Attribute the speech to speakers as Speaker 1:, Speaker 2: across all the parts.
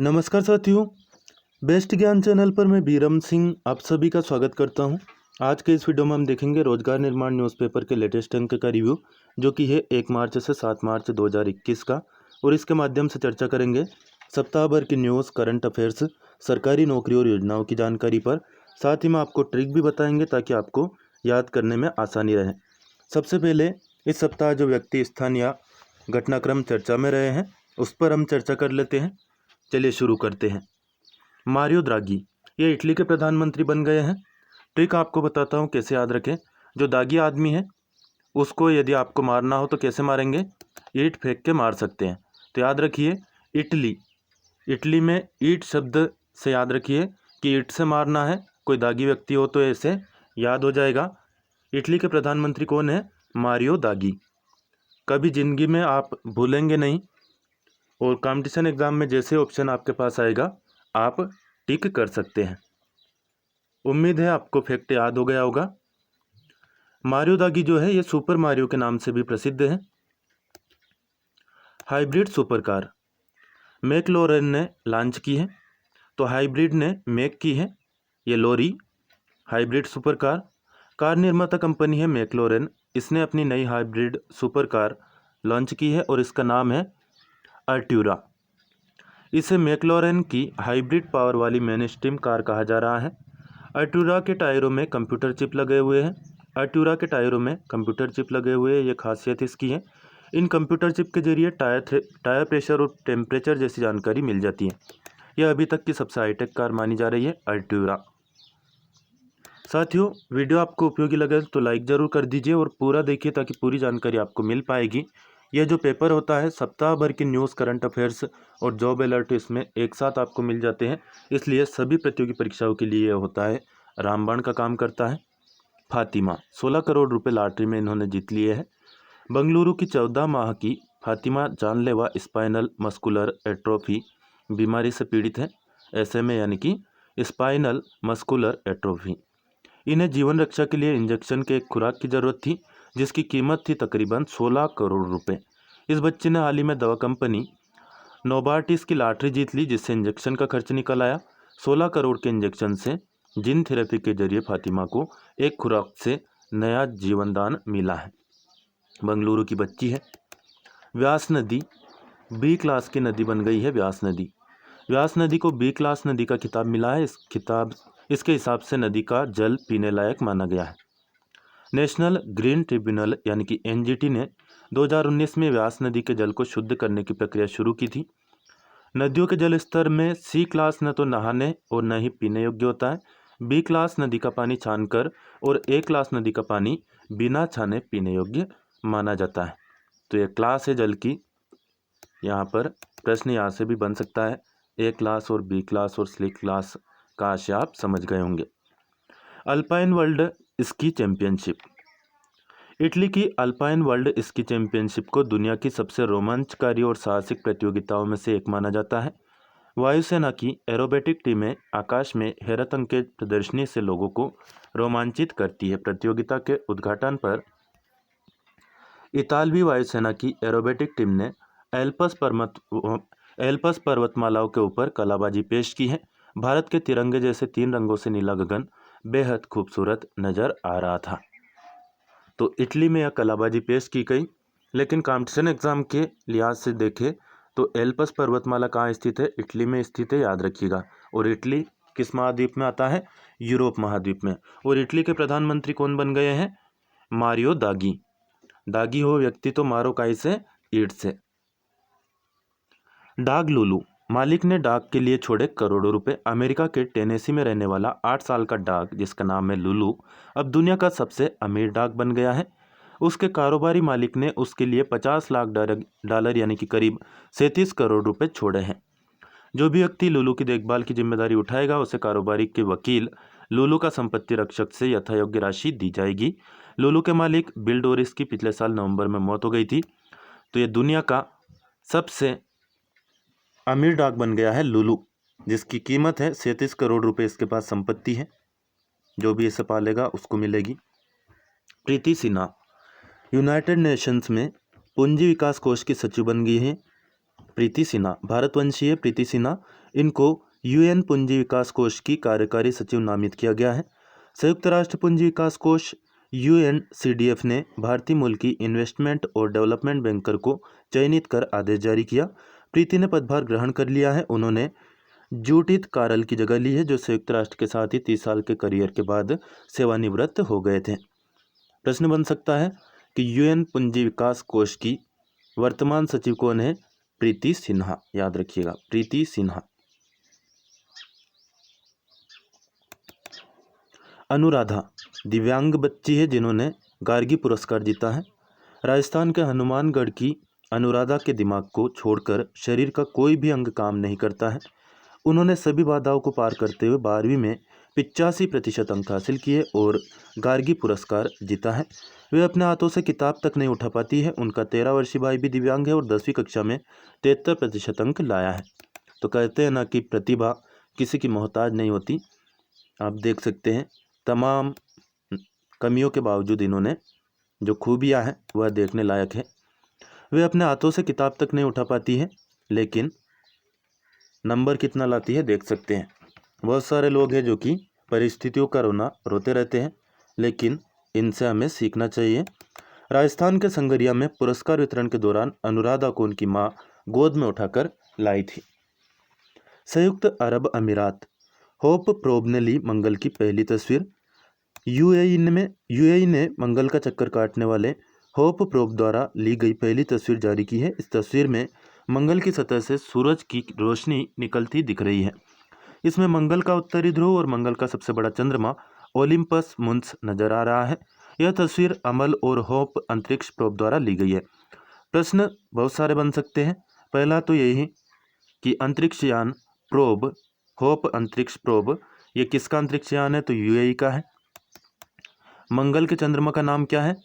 Speaker 1: नमस्कार साथियों, बेस्ट ज्ञान चैनल पर मैं बीरम सिंह आप सभी का स्वागत करता हूं। आज के इस वीडियो में हम देखेंगे रोजगार निर्माण न्यूज़पेपर के लेटेस्ट अंक का रिव्यू, जो कि है 1 मार्च से 7 मार्च 2021 का, और इसके माध्यम से चर्चा करेंगे सप्ताह भर की न्यूज़, करंट अफेयर्स, सरकारी नौकरी और योजनाओं की जानकारी पर। साथ ही में आपको ट्रिक भी बताएंगे ताकि आपको याद करने में आसानी रहे। सबसे पहले इस सप्ताह जो व्यक्ति, स्थान या घटनाक्रम चर्चा में रहे हैं उस पर हम चर्चा कर लेते हैं। चलिए शुरू करते हैं। मारियो द्रागी, ये इटली के प्रधानमंत्री बन गए हैं। ट्रिक आपको बताता हूँ कैसे याद रखें। जो दागी आदमी है उसको यदि आपको मारना हो तो कैसे मारेंगे? ईंट फेंक के मार सकते हैं। तो याद रखिए इटली, इटली में ईंट शब्द से याद रखिए कि ईंट से मारना है। कोई दागी व्यक्ति हो तो ऐसे याद हो जाएगा। इटली के प्रधानमंत्री कौन है? मारियो दागी। कभी जिंदगी में आप भूलेंगे नहीं, और कंपटीशन एग्जाम में जैसे ऑप्शन आपके पास आएगा आप टिक कर सकते हैं। उम्मीद है आपको फैक्ट याद हो गया होगा। मारियो दागी जो है ये सुपर मारियो के नाम से भी प्रसिद्ध है। हाइब्रिड सुपर कार मैकलोरेन ने लॉन्च की है, तो हाइब्रिड ने मेक की है ये लोरी। हाइब्रिड सुपर कार, कार निर्माता कंपनी है मैकलोरेन, इसने अपनी नई हाइब्रिड सुपर कार लॉन्च की है और इसका नाम है अर्ट्यूरा। इसे मैकलोरेन की हाइब्रिड पावर वाली मेन स्ट्रीम कार कहा जा रहा है। अर्ट्यूरा के टायरों में कंप्यूटर चिप लगे हुए हैं। अर्ट्यूरा के टायरों में कंप्यूटर चिप लगे हुए हैं, ये खासियत इसकी है। इन कंप्यूटर चिप के जरिए टायर प्रेशर और टेम्परेचर जैसी जानकारी मिल जाती है। यह अभी तक की सबसे हाईटेक कार मानी जा रही है अर्ट्यूरा। साथियों, वीडियो आपको उपयोगी लगे तो लाइक ज़रूर कर दीजिए और पूरा देखिए ताकि पूरी जानकारी आपको मिल पाएगी। यह जो पेपर होता है सप्ताह भर की न्यूज़, करंट अफेयर्स और जॉब अलर्ट इसमें एक साथ आपको मिल जाते हैं, इसलिए सभी प्रतियोगी परीक्षाओं के लिए यह होता है, रामबाण का काम करता है। फातिमा 16 करोड़ रुपए लॉटरी में इन्होंने जीत लिए हैं। बंगलुरु की 14 माह की फातिमा जानलेवा स्पाइनल मस्कुलर एट्रोफी बीमारी से पीड़ित है। SMA यानी कि स्पाइनल मस्कुलर एट्रोफी। इन्हें जीवन रक्षा के लिए इंजेक्शन के एक खुराक की ज़रूरत थी, जिसकी कीमत थी तकरीबन 16 करोड़ रुपए। इस बच्चे ने हाल ही में दवा कंपनी नोबार्टिस की लॉटरी जीत ली, जिससे इंजेक्शन का खर्च निकल आया। 16 करोड़ के इंजेक्शन से जीन थेरेपी के जरिए फातिमा को एक खुराक से नया जीवनदान मिला है। बंगलुरु की बच्ची है। व्यास नदी B क्लास की नदी बन गई है। व्यास नदी, व्यास नदी को B क्लास नदी का खिताब मिला है। इसके हिसाब से नदी का जल पीने लायक माना गया है। नेशनल ग्रीन ट्रिब्यूनल यानी कि NGT ने 2019 में व्यास नदी के जल को शुद्ध करने की प्रक्रिया शुरू की थी। नदियों के जल स्तर में C क्लास न तो नहाने और न ही पीने योग्य होता है। B क्लास नदी का पानी छानकर और A क्लास नदी का पानी बिना छाने पीने योग्य माना जाता है। तो ये क्लास है जल की। यहाँ पर प्रश्न यहाँ से भी बन सकता है। A क्लास और B क्लास और C क्लास का आशय आप समझ गए होंगे। Alpine world ski championship, Italy की अल्पाइन वर्ल्ड स्की चैंपियनशिप को दुनिया की सबसे रोमांचकारी और साहसिक प्रतियोगिताओं में से एक माना जाता है। वायुसेना की एरोबेटिक टीमें आकाश में हैरत अंगेज प्रदर्शनी से लोगों को रोमांचित करती है। प्रतियोगिता के उद्घाटन पर इतालवी वायुसेना की एरोबेटिक टीम ने एल्पस पर्वतमालाओं के ऊपर कलाबाजी पेश की है। भारत के तिरंगे जैसे 3 रंगों से नीला गगन बेहद खूबसूरत नजर आ रहा था। तो इटली में यह कलाबाजी पेश की गई, लेकिन कॉम्पिटिशन एग्जाम के लिहाज से देखें तो एल्पस पर्वतमाला कहाँ स्थित है? इटली में स्थित है, याद रखिएगा। और इटली किस महाद्वीप में आता है? यूरोप महाद्वीप में। और इटली के प्रधानमंत्री कौन बन गए हैं? मारियो दागी। दागी हो व्यक्ति तो मारो काई से? ईंट से। डाग लुलू, मालिक ने डाग के लिए छोड़े करोड़ों रुपए। अमेरिका के टेनेसी में रहने वाला 8 साल का डाग, जिसका नाम है लुलू, अब दुनिया का सबसे अमीर डाग बन गया है। उसके कारोबारी मालिक ने उसके लिए 50 लाख डॉलर यानी कि करीब 37 करोड़ रुपए छोड़े हैं। जो भी व्यक्ति लुलू की देखभाल की जिम्मेदारी उठाएगा उसे कारोबारी के वकील लुलू का संपत्ति रक्षक से यथायोग्य राशि दी जाएगी। लुलू के मालिक बिल डोरिस की पिछले साल नवंबर में मौत हो गई थी। तो ये दुनिया का सबसे अमीर डाक बन गया है लुलू, जिसकी कीमत है 37 करोड़ रुपए। इसके पास संपत्ति है, जो भी इसे पालेगा उसको मिलेगी। प्रीति सिन्हा यूनाइटेड नेशंस में पूंजी विकास कोष की सचिव बन गई है। प्रीति सिन्हा, भारतवंशीय प्रीति सिन्हा, इनको यूएन पूंजी विकास कोष की कार्यकारी सचिव नामित किया गया है। संयुक्त राष्ट्र पूंजी विकास कोष UNCDF ने भारतीय मूल की इन्वेस्टमेंट और डेवलपमेंट बैंकर को चयनित कर आदेश जारी किया। प्रीति ने पदभार ग्रहण कर लिया है। उन्होंने जूडिथ कार्ल की जगह ली है, जो संयुक्त राष्ट्र के साथ ही 30 साल के करियर के बाद सेवानिवृत्त हो गए थे। प्रश्न बन सकता है कि यूएन पूंजी विकास कोष की वर्तमान सचिव कौन है? प्रीति सिन्हा, याद रखिएगा, प्रीति सिन्हा। अनुराधा दिव्यांग बच्ची है जिन्होंने गार्गी पुरस्कार जीता है। राजस्थान के हनुमानगढ़ की अनुराधा के दिमाग को छोड़कर शरीर का कोई भी अंग काम नहीं करता है। उन्होंने सभी बाधाओं को पार करते हुए 12वीं में 85% अंक हासिल किए और गार्गी पुरस्कार जीता है। वे अपने हाथों से किताब तक नहीं उठा पाती है। उनका 13 वर्षीय भाई भी दिव्यांग है और 10वीं कक्षा में 73% अंक लाया है। तो कहते हैं ना कि प्रतिभा किसी की मोहताज नहीं होती। आप देख सकते हैं तमाम कमियों के बावजूद इन्होंने जो खूबियाँ हैं वह देखने लायक है। वे अपने हाथों से किताब तक नहीं उठा पाती है, लेकिन नंबर कितना लाती है देख सकते हैं। बहुत सारे लोग हैं जो कि परिस्थितियों का रोते रहते हैं, लेकिन इनसे हमें सीखना चाहिए। राजस्थान के संगरिया में पुरस्कार वितरण के दौरान अनुराधा को उनकी मां गोद में उठाकर लाई थी। संयुक्त अरब अमीरात, होप प्रोब ने ली मंगल की पहली तस्वीर। यूएई ने मंगल का चक्कर काटने वाले होप प्रोब द्वारा ली गई पहली तस्वीर जारी की है। इस तस्वीर में मंगल की सतह से सूरज की रोशनी निकलती दिख रही है। इसमें मंगल का उत्तरी ध्रुव और मंगल का सबसे बड़ा चंद्रमा ओलिम्पस मुंस नजर आ रहा है। यह तस्वीर अमल और होप अंतरिक्ष प्रोब द्वारा ली गई है। प्रश्न बहुत सारे बन सकते हैं। पहला तो यही कि अंतरिक्ष यान प्रोब, होप अंतरिक्ष प्रोब, ये किसका अंतरिक्ष यान है? तो यूएई का है। मंगल के चंद्रमा का नाम क्या है?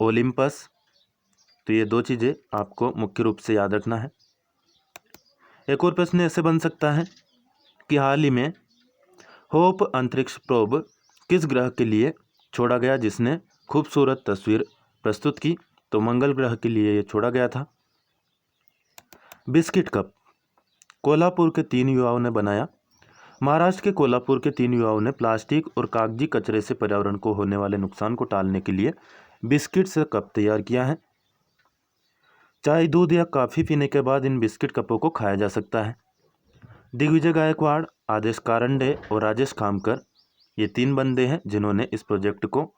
Speaker 1: ओलिम्पस। तो ये दो चीज़ें आपको मुख्य रूप से याद रखना है। एक और प्रश्न ऐसे बन सकता है कि हाल ही में होप अंतरिक्ष प्रोब किस ग्रह के लिए छोड़ा गया जिसने खूबसूरत तस्वीर प्रस्तुत की? तो मंगल ग्रह के लिए ये छोड़ा गया था। बिस्किट कप कोल्हापुर के 3 युवाओं ने बनाया। महाराष्ट्र के कोल्हापुर के 3 युवाओं ने प्लास्टिक और कागजी कचरे से पर्यावरण को होने वाले नुकसान को टालने के लिए बिस्किट से कप तैयार किया है। चाय, दूध या कॉफ़ी पीने के बाद इन बिस्किट कपों को खाया जा सकता है। दिग्विजय गायकवाड़, आदेश कारंडे और राजेश खामकर, ये 3 बंदे हैं जिन्होंने इस प्रोजेक्ट को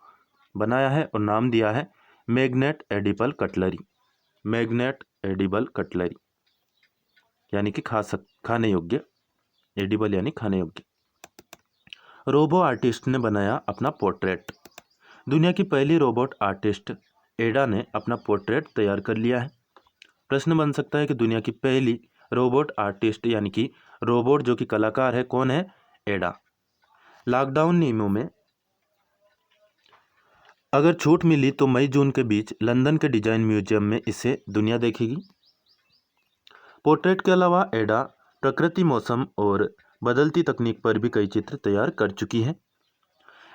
Speaker 1: बनाया है और नाम दिया है magnet edible cutlery. Magnet edible cutlery यानी कि खाने योग्य, एडिबल यानी खाने योग्य। रोबो आर्टिस्ट ने बनाया अपना पोर्ट्रेट। दुनिया की पहली रोबोट आर्टिस्ट एडा ने अपना पोर्ट्रेट तैयार कर लिया है। प्रश्न बन सकता है कि दुनिया की पहली रोबोट आर्टिस्ट यानी कि रोबोट जो कि कलाकार है कौन है? एडा। लॉकडाउन नियमों में अगर छूट मिली तो मई जून के बीच लंदन के डिजाइन म्यूजियम में इसे दुनिया देखेगी। पोर्ट्रेट के अलावा एडा प्रकृति, मौसम और बदलती तकनीक पर भी कई चित्र तैयार कर चुकी है।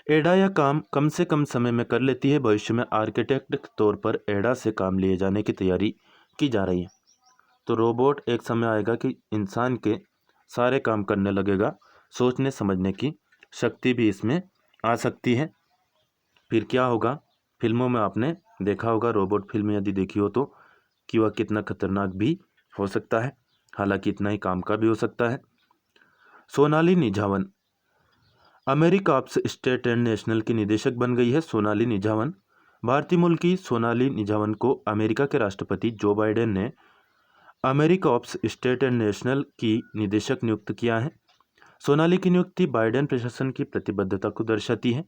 Speaker 1: एडा यह काम कम से कम समय में कर लेती है। भविष्य में आर्किटेक्ट के तौर पर एडा से काम लिए जाने की तैयारी की जा रही है। तो रोबोट एक समय आएगा कि इंसान के सारे काम करने लगेगा। सोचने समझने की शक्ति भी इसमें आ सकती है। फिर क्या होगा? फिल्मों में आपने देखा होगा, रोबोट फिल्म यदि देखी हो तो, कि वह कितना खतरनाक भी हो सकता है, हालांकि इतना ही काम का भी हो सकता है। Sonali Nijhawan अमेरिकाप्स state and national की निदेशक बन गई है। सोनाली निझावन, भारतीय मूल की सोनाली निझावन को अमेरिका के राष्ट्रपति जो बाइडेन ने अमेरिकाप्स स्टेट एंड नेशनल की निदेशक नियुक्त किया है। सोनाली की नियुक्ति बाइडेन प्रशासन की प्रतिबद्धता को दर्शाती है।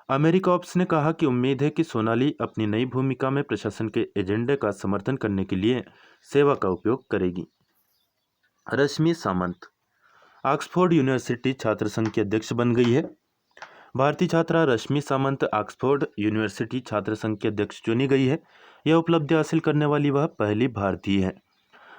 Speaker 1: अमेरिकाप्स ने कहा कि उम्मीद है कि सोनाली अपनी नई भूमिका में प्रशासन के एजेंडे का समर्थन करने के लिए सेवा का उपयोग करेगी। रश्मि सामंत ऑक्सफोर्ड यूनिवर्सिटी छात्र संघ की अध्यक्ष बन गई है। भारतीय छात्रा रश्मि सामंत ऑक्सफोर्ड यूनिवर्सिटी छात्र संघ की अध्यक्ष चुनी गई है। यह उपलब्धि हासिल करने वाली वह पहली भारतीय है।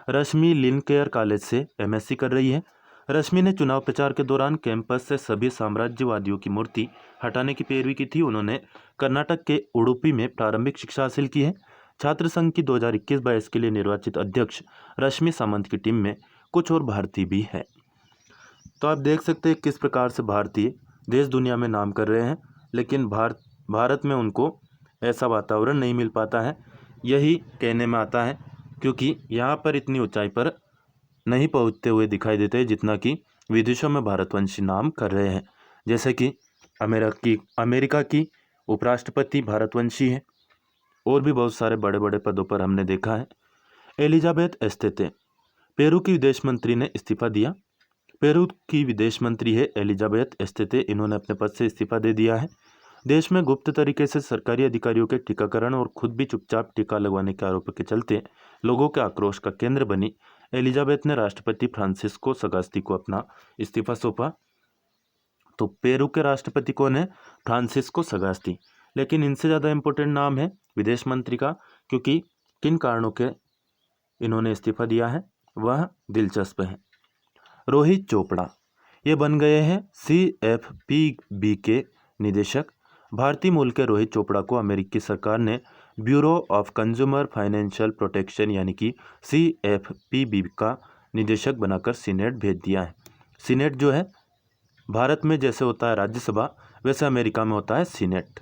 Speaker 1: रश्मि लिनकेयर कॉलेज से एमएससी कर रही है। रश्मि ने चुनाव प्रचार के दौरान कैंपस से सभी साम्राज्यवादियों की मूर्ति हटाने की पैरवी की थी। उन्होंने कर्नाटक के उडुपी में प्रारंभिक शिक्षा हासिल की है। छात्र संघ की 2021-22 के लिए निर्वाचित अध्यक्ष रश्मि सामंत की टीम में कुछ और भारतीय भी है। तो आप देख सकते हैं किस प्रकार से भारतीय देश दुनिया में नाम कर रहे हैं, लेकिन भारत में उनको ऐसा वातावरण नहीं मिल पाता है। यही कहने में आता है क्योंकि यहाँ पर इतनी ऊंचाई पर नहीं पहुँचते हुए दिखाई देते जितना कि विदेशों में भारतवंशी नाम कर रहे हैं। जैसे कि अमेरिका की उपराष्ट्रपति भारतवंशी है और भी बहुत सारे बड़े बड़े पदों पर हमने देखा है। एलिजाबेथ एस्तेते पेरू की विदेश मंत्री ने इस्तीफा दिया। पेरू की विदेश मंत्री है एलिजाबेथ एस्तेते, इन्होंने अपने पद से इस्तीफा दे दिया है। देश में गुप्त तरीके से सरकारी अधिकारियों के टीकाकरण और खुद भी चुपचाप टीका लगवाने के आरोप के चलते लोगों के आक्रोश का केंद्र बनी एलिजाबेथ ने राष्ट्रपति फ्रांसिस्को सगास्ती को अपना इस्तीफा सौंपा। तो पेरू के राष्ट्रपति कौन है? फ्रांसिस्को सगास्ती। लेकिन इनसे ज़्यादा इम्पोर्टेंट नाम है विदेश मंत्री का, क्योंकि किन कारणों के इन्होंने इस्तीफा दिया है वह दिलचस्प है। रोहित चोपड़ा ये बन गए हैं CFPB के निदेशक। भारतीय मूल के रोहित चोपड़ा को अमेरिकी सरकार ने bureau of consumer financial protection यानी कि CFPB का निदेशक बनाकर सीनेट भेज दिया है। सीनेट जो है भारत में जैसे होता है राज्यसभा, वैसे अमेरिका में होता है सीनेट।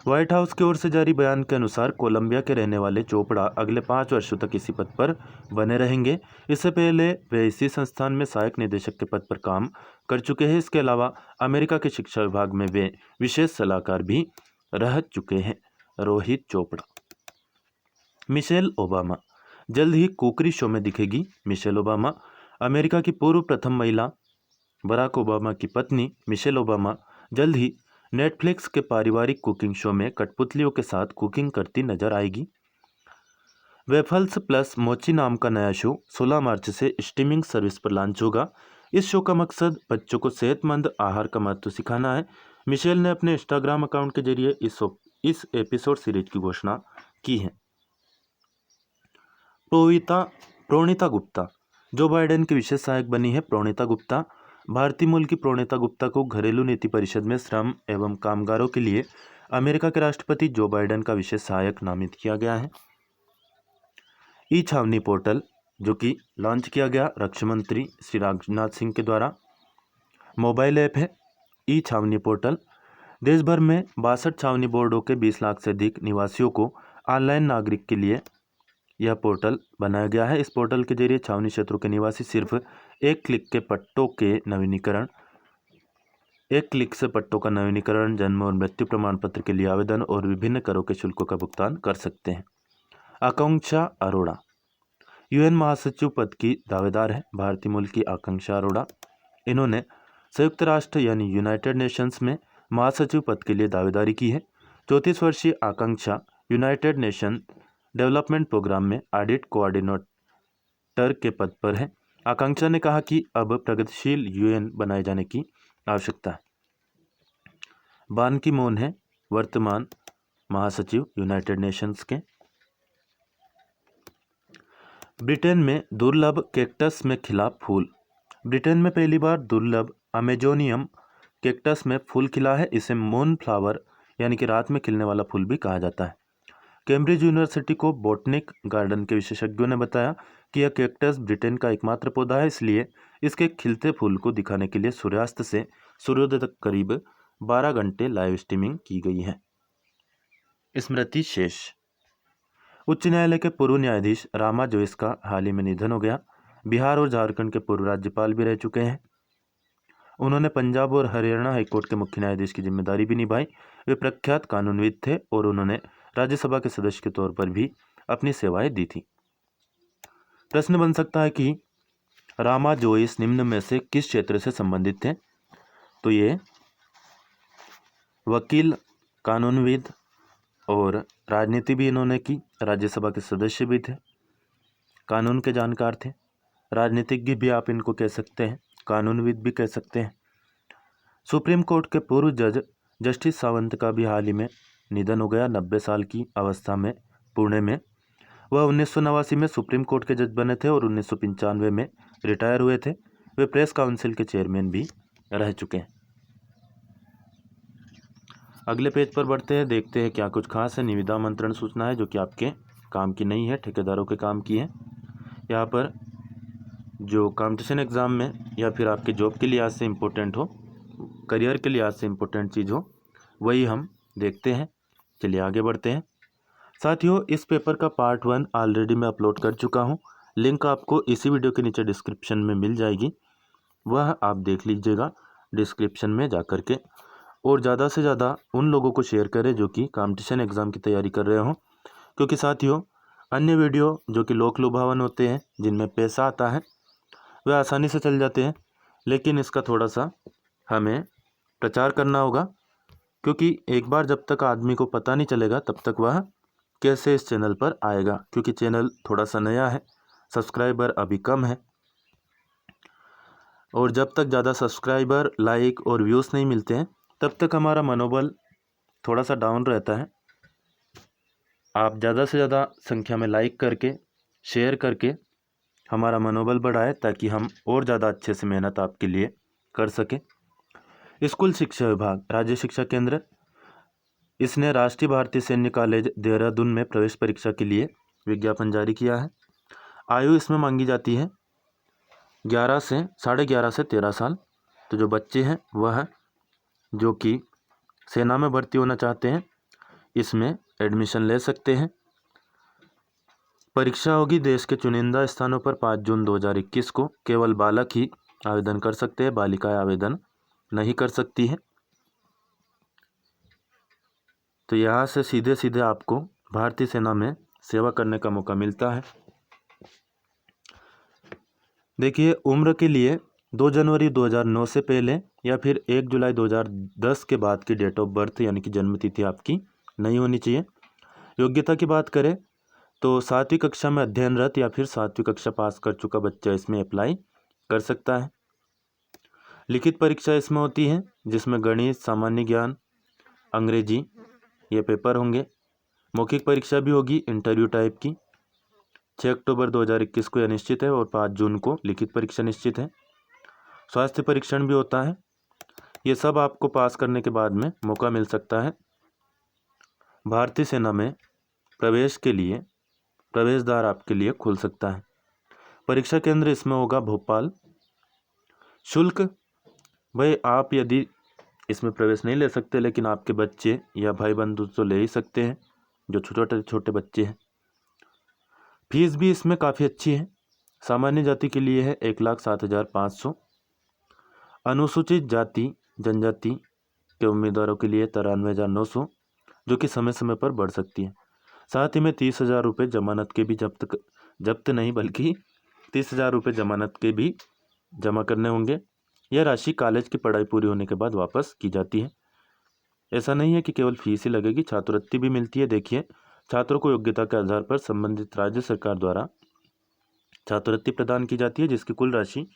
Speaker 1: व्हाइट हाउस की ओर से जारी बयान के अनुसार कोलंबिया के रहने वाले चोपड़ा अगले 5 वर्षों तक इसी पद पर बने रहेंगे। इससे पहले वे इसी संस्थान में सहायक निदेशक के पद पर काम कर चुके हैं। इसके अलावा अमेरिका के शिक्षा विभाग में वे विशेष सलाहकार भी रह चुके हैं। रोहित चोपड़ा। मिशेल ओबामा जल्द ही कुकरी शो में दिखेगी। मिशेल ओबामा अमेरिका की पूर्व प्रथम महिला बराक ओबामा की पत्नी मिशेल ओबामा जल्द ही नेटफ्लिक्स के पारिवारिक कुकिंग शो में कठपुतलियों के साथ कुकिंग करती नजर आएगी। वेफल्स प्लस मोची नाम का नया शो 16 मार्च से स्ट्रीमिंग सर्विस पर लॉन्च होगा। इस शो का मकसद बच्चों को सेहतमंद आहार का महत्व सिखाना है। मिशेल ने अपने इंस्टाग्राम अकाउंट के जरिए इस एपिसोड सीरीज की घोषणा की है। प्रोणिता गुप्ता जो बाइडेन की विशेष सहायक बनी है। प्रोणिता गुप्ता भारतीय मूल की प्रोणिता गुप्ता को घरेलू नीति परिषद में श्रम एवं कामगारों के लिए अमेरिका के राष्ट्रपति जो बाइडेन का विशेष सहायक नामित किया गया है। ई छावनी पोर्टल जो कि लॉन्च किया गया रक्षा मंत्री श्री राजनाथ सिंह के द्वारा, मोबाइल ऐप है। ई छावनी पोर्टल देश भर में 62 छावनी बोर्डों के 20 लाख से अधिक निवासियों को ऑनलाइन नागरिक के लिए यह पोर्टल बनाया गया है। इस पोर्टल के जरिए छावनी क्षेत्रों के निवासी सिर्फ एक क्लिक से पट्टों का नवीनीकरण, जन्म और मृत्यु प्रमाण पत्र के लिए आवेदन और विभिन्न करों के शुल्कों का भुगतान कर सकते हैं। आकांक्षा अरोड़ा UN महासचिव पद की दावेदार है। भारतीय मूल की आकांक्षा अरोड़ा, इन्होंने संयुक्त राष्ट्र यानी यूनाइटेड नेशंस में महासचिव पद के लिए दावेदारी की है। 34 वर्षीय आकांक्षा यूनाइटेड नेशन डेवलपमेंट प्रोग्राम में ऑडिट कोऑर्डिनेटर के पद पर है। आकांक्षा ने कहा कि अब प्रगतिशील UN बनाए जाने की आवश्यकता है। बान की मून है वर्तमान महासचिव यूनाइटेड नेशंस के। ब्रिटेन में दुर्लभ कैक्टस में खिला फूल। ब्रिटेन में पहली बार दुर्लभ अमेजोनियम कैक्टस में फूल खिला है। इसे मून फ्लावर यानी कि रात में खिलने वाला फूल भी कहा जाता है। कैम्ब्रिज यूनिवर्सिटी को बोटनिक गार्डन के विशेषज्ञों ने बताया कि यह कैक्टस ब्रिटेन का एकमात्र पौधा है, इसलिए इसके खिलते फूल को दिखाने के लिए सूर्यास्त से सूर्योदय तक करीब 12 घंटे लाइव स्ट्रीमिंग की गई है। स्मृति शेष उच्च न्यायालय के पूर्व न्यायाधीश रामा जोइस का हाल ही में निधन हो गया। बिहार और झारखंड के पूर्व राज्यपाल भी रह चुके हैं। उन्होंने पंजाब और हरियाणा हाईकोर्ट के मुख्य न्यायाधीश की जिम्मेदारी भी निभाई। वे प्रख्यात कानूनविद थे और उन्होंने राज्यसभा के सदस्य के तौर पर भी अपनी सेवाएं दी थी। प्रश्न बन सकता है कि रामा जोइस निम्न में से किस क्षेत्र से संबंधित थे? तो ये वकील, कानूनविद और राजनीति भी इन्होंने की। राज्यसभा के सदस्य भी थे, कानून के जानकार थे, राजनीतिज्ञ भी आप इनको कह सकते हैं, कानूनविद भी कह सकते हैं। सुप्रीम कोर्ट के पूर्व जज जस्टिस सावंत का भी हाल ही में निधन हो गया 90 साल की अवस्था में पुणे में। वह 1989 में सुप्रीम कोर्ट के जज बने थे और 1995 में रिटायर हुए थे। वे प्रेस काउंसिल के चेयरमैन भी रह चुके हैं। अगले पेज पर बढ़ते हैं, देखते हैं क्या कुछ खास है। निविदा आमंत्रण सूचना है जो कि आपके काम की नहीं है, ठेकेदारों के काम की है। यहाँ पर जो कंपटीशन एग्ज़ाम में या फिर आपके जॉब के लिहाज से इम्पोर्टेंट हो, करियर के लिहाज से इम्पोर्टेंट चीज़ हो, वही हम देखते हैं। चलिए आगे बढ़ते हैं। साथियों, इस पेपर का पार्ट 1 ऑलरेडी मैं अपलोड कर चुका हूँ। लिंक आपको इसी वीडियो के नीचे डिस्क्रिप्शन में मिल जाएगी, वह आप देख लीजिएगा डिस्क्रिप्शन में जा कर के। और ज़्यादा से ज़्यादा उन लोगों को शेयर करें जो कि कंपटीशन एग्ज़ाम की तैयारी कर रहे हों, क्योंकि साथियों अन्य वीडियो जो कि लोक लुभावन होते हैं, जिनमें पैसा आता है, वे आसानी से चल जाते हैं। लेकिन इसका थोड़ा सा हमें प्रचार करना होगा, क्योंकि एक बार जब तक आदमी को पता नहीं चलेगा तब तक वह कैसे इस चैनल पर आएगा, क्योंकि चैनल थोड़ा सा नया है, सब्सक्राइबर अभी कम है। और जब तक ज़्यादा सब्सक्राइबर, लाइक और व्यूज़ नहीं मिलते हैं तब तक हमारा मनोबल थोड़ा सा डाउन रहता है। आप ज़्यादा से ज़्यादा संख्या में लाइक करके, शेयर करके हमारा मनोबल बढ़ाए, ताकि हम और ज़्यादा अच्छे से मेहनत आपके लिए कर सकें। स्कूल शिक्षा विभाग, राज्य शिक्षा केंद्र, इसने राष्ट्रीय भारतीय सैन्य कॉलेज देहरादून में प्रवेश परीक्षा के लिए विज्ञापन जारी किया है। आयु इसमें मांगी जाती है 11 से 13 साल। तो जो बच्चे हैं वह जो कि सेना में भर्ती होना चाहते हैं, इसमें एडमिशन ले सकते हैं। परीक्षा होगी देश के चुनिंदा स्थानों पर 5 जून 2021 को। केवल बालक ही आवेदन कर सकते हैं, बालिकाएं आवेदन नहीं कर सकती हैं। तो यहाँ से सीधे सीधे आपको भारतीय सेना में सेवा करने का मौका मिलता है। देखिए, उम्र के लिए 2 जनवरी 2009 से पहले या फिर 1 जुलाई 2010 के बाद की डेट ऑफ बर्थ यानी कि जन्म तिथि आपकी नहीं होनी चाहिए। योग्यता की बात करें तो 7वीं कक्षा में अध्ययनरत या फिर 7वीं कक्षा पास कर चुका बच्चा इसमें अप्लाई कर सकता है। लिखित परीक्षा इसमें होती है, जिसमें गणित, सामान्य ज्ञान, अंग्रेजी ये पेपर होंगे। मौखिक परीक्षा भी होगी इंटरव्यू टाइप की। 6 अक्टूबर 2021 को यह निश्चित है और 5 जून को लिखित परीक्षा निश्चित है। स्वास्थ्य परीक्षण भी होता है। ये सब आपको पास करने के बाद में मौका मिल सकता है भारतीय सेना में प्रवेश के लिए, प्रवेश द्वार आपके लिए खुल सकता है। परीक्षा केंद्र इसमें होगा भोपाल। शुल्क, भाई आप यदि इसमें प्रवेश नहीं ले सकते, लेकिन आपके बच्चे या भाई बंधु तो ले ही सकते हैं, जो छोटे छोटे बच्चे हैं। फीस भी इसमें काफ़ी अच्छी है। सामान्य जाति के लिए है 1,07,500। अनुसूचित जाति जनजाति के उम्मीदवारों के लिए 93,900, जो कि समय समय पर बढ़ सकती है। साथ ही में 30,000 रुपये जमानत के भी जब्त नहीं बल्कि 30,000 रुपये जमानत के भी जमा करने होंगे। यह राशि कॉलेज की पढ़ाई पूरी होने के बाद वापस की जाती है। ऐसा नहीं है कि केवल फीस ही लगेगी, छात्रवृत्ति भी मिलती है। देखिए, छात्रों को योग्यता के आधार पर संबंधित राज्य सरकार द्वारा छात्रवृत्ति प्रदान की जाती है, जिसकी कुल राशि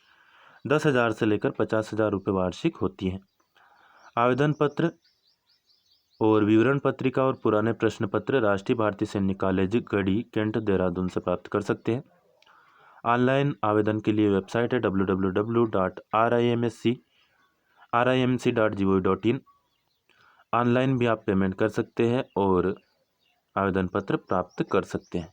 Speaker 1: 10,000 से लेकर 50,000 रुपये वार्षिक होती है। आवेदन पत्र और विवरण पत्रिका और पुराने प्रश्न पत्र राष्ट्रीय भारतीय सैन्य कॉलेज गढ़ी कैंट देहरादून से प्राप्त कर सकते हैं। ऑनलाइन आवेदन के लिए वेबसाइट है www.rimc.gov.in। ऑनलाइन भी आप पेमेंट कर सकते हैं और आवेदन पत्र प्राप्त कर सकते हैं।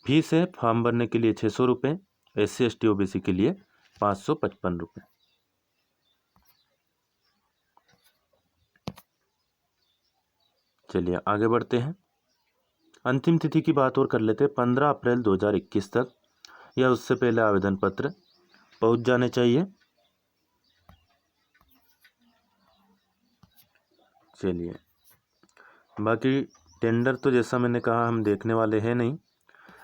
Speaker 1: फीस है फॉर्म भरने के लिए 600 रुपये, SC ST OBC के लिए 555 रुपये। चलिए आगे बढ़ते हैं। अंतिम तिथि की बात और कर लेते हैं। 15 अप्रैल 2021 तक या उससे पहले आवेदन पत्र पहुंच जाने चाहिए। चलिए, बाकी टेंडर तो जैसा मैंने कहा हम देखने वाले हैं नहीं,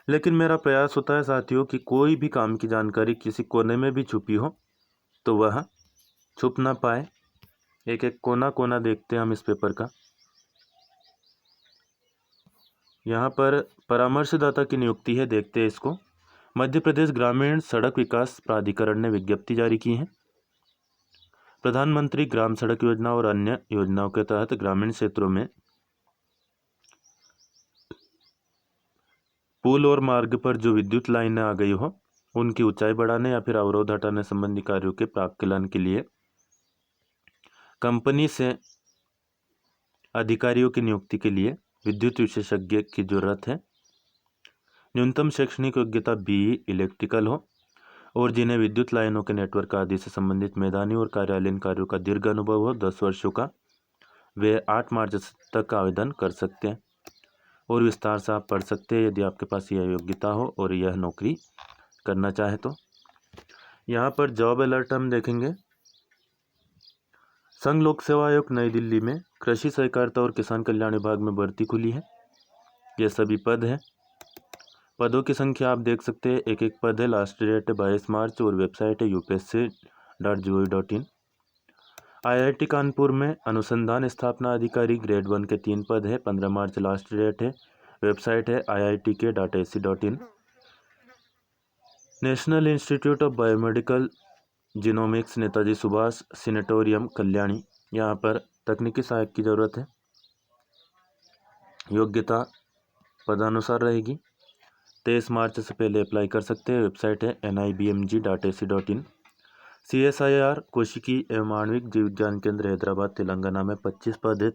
Speaker 1: लेकिन मेरा प्रयास होता है साथियों कि कोई भी काम की जानकारी किसी कोने में भी छुपी हो तो वह छुप ना पाए। एक एक कोना कोना देखते हैं हम इस पेपर का। यहाँ पर परामर्शदाता की नियुक्ति है, देखते हैं इसको। मध्य प्रदेश ग्रामीण सड़क विकास प्राधिकरण ने विज्ञप्ति जारी की है। प्रधानमंत्री ग्राम सड़क योजना और अन्य योजनाओं के तहत ग्रामीण क्षेत्रों में पुल और मार्ग पर जो विद्युत लाइनें आ गई हो, उनकी ऊंचाई बढ़ाने या फिर अवरोध हटाने संबंधी कार्यों के प्राक्कलन के लिए कंपनी से अधिकारियों की नियुक्ति के लिए विद्युत विशेषज्ञ की जरूरत है। न्यूनतम शैक्षणिक योग्यता BE इलेक्ट्रिकल हो और जिन्हें विद्युत लाइनों के नेटवर्क आदि से संबंधित मैदानी और कार्यालयीन कार्यों का दीर्घ अनुभव हो 10 वर्षों का, वे 8 मार्च तक आवेदन कर सकते हैं। और विस्तार से आप पढ़ सकते हैं यदि आपके पास यह योग्यता हो और यह नौकरी करना चाहे तो। यहाँ पर जॉब अलर्ट हम देखेंगे। संघ लोक सेवा आयोग नई दिल्ली में कृषि सहकारिता और किसान कल्याण विभाग में भर्ती खुली है। ये सभी पद हैं। पदों की संख्या आप देख सकते हैं, एक एक पद है। लास्ट डेट 22 मार्च और वेबसाइट है upsc.gov.in। IIT कानपुर में अनुसंधान स्थापना अधिकारी ग्रेड 1 के 3 पद है। 15 मार्च लास्ट डेट है। वेबसाइट है iitk.ac.in। National Institute of Biomedical Genomics Netaji Subhash Sanatorium Kalyani, यहाँ पर तकनीकी सहायक की ज़रूरत है। योग्यता पदानुसार रहेगी। 23 मार्च से पहले अप्लाई कर सकते हैं। वेबसाइट है nibmg.ac.in। CSIR कोशिकी एवं आणविक जीव विज्ञान केंद्र हैदराबाद तेलंगाना में 25 पद है